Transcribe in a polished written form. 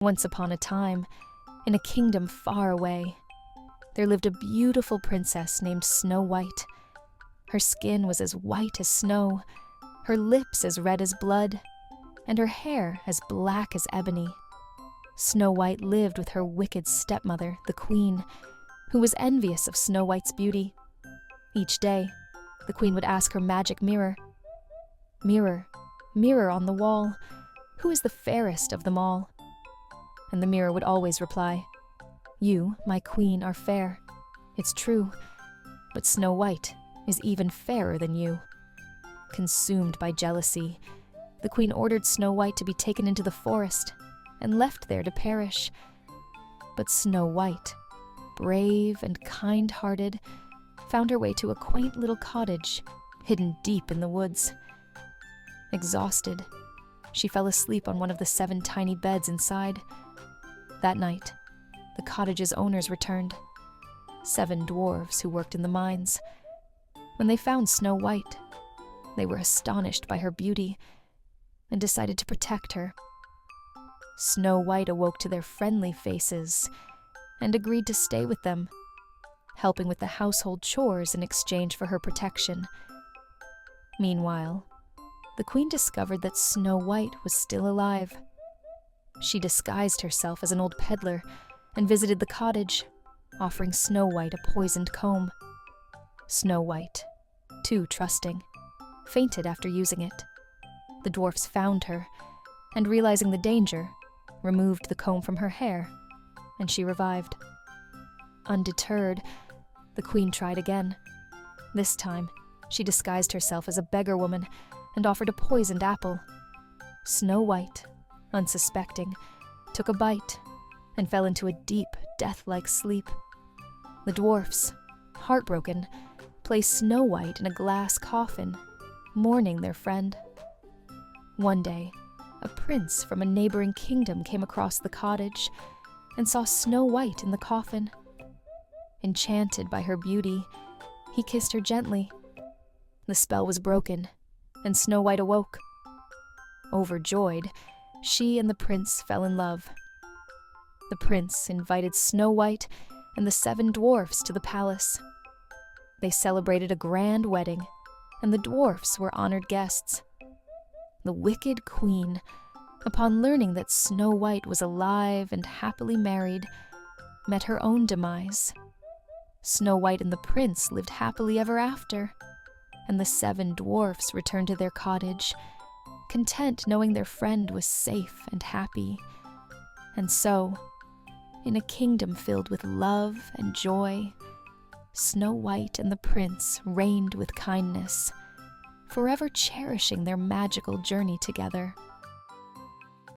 Once upon a time, in a kingdom far away, there lived a beautiful princess named Snowhite. Her skin was as white as snow, her lips as red as blood, and her hair as black as ebony. Snowhite lived with her wicked stepmother, the queen, who was envious of Snowhite's beauty. Each day, the queen would ask her magic mirror, "Mirror, mirror on the wall, who is the fairest of them all?" And the mirror would always reply, "You, my queen, are fair. It's true, but Snowhite is even fairer than you." Consumed by jealousy, the queen ordered Snowhite to be taken into the forest and left there to perish. But Snowhite, brave and kind-hearted, found her way to a quaint little cottage hidden deep in the woods. Exhausted, she fell asleep on one of the 7 tiny beds inside. That night, the cottage's owners returned, 7 dwarves who worked in the mines. When they found Snowhite, they were astonished by her beauty and decided to protect her. Snowhite awoke to their friendly faces and agreed to stay with them, helping with the household chores in exchange for her protection. Meanwhile, the queen discovered that Snowhite was still alive. She disguised herself as an old peddler and visited the cottage, offering Snowhite a poisoned comb. Snowhite, too trusting, fainted after using it. The dwarfs found her, and realizing the danger, removed the comb from her hair, and she revived. Undeterred, the queen tried again. This time, she disguised herself as a beggar woman and offered a poisoned apple. Snowhite, unsuspecting, took a bite and fell into a deep, death-like sleep. The dwarfs, heartbroken, placed Snowhite in a glass coffin, mourning their friend. One day, a prince from a neighboring kingdom came across the cottage and saw Snowhite in the coffin. Enchanted by her beauty, he kissed her gently. The spell was broken, and Snowhite awoke. Overjoyed, she and the prince fell in love. The prince invited Snowhite and the 7 dwarfs to the palace. They celebrated a grand wedding, and the dwarfs were honored guests. The wicked queen, upon learning that Snowhite was alive and happily married, met her own demise. Snowhite and the prince lived happily ever after, and the 7 dwarfs returned to their cottage, content knowing their friend was safe and happy. And so, in a kingdom filled with love and joy, Snowhite and the prince reigned with kindness, forever cherishing their magical journey together.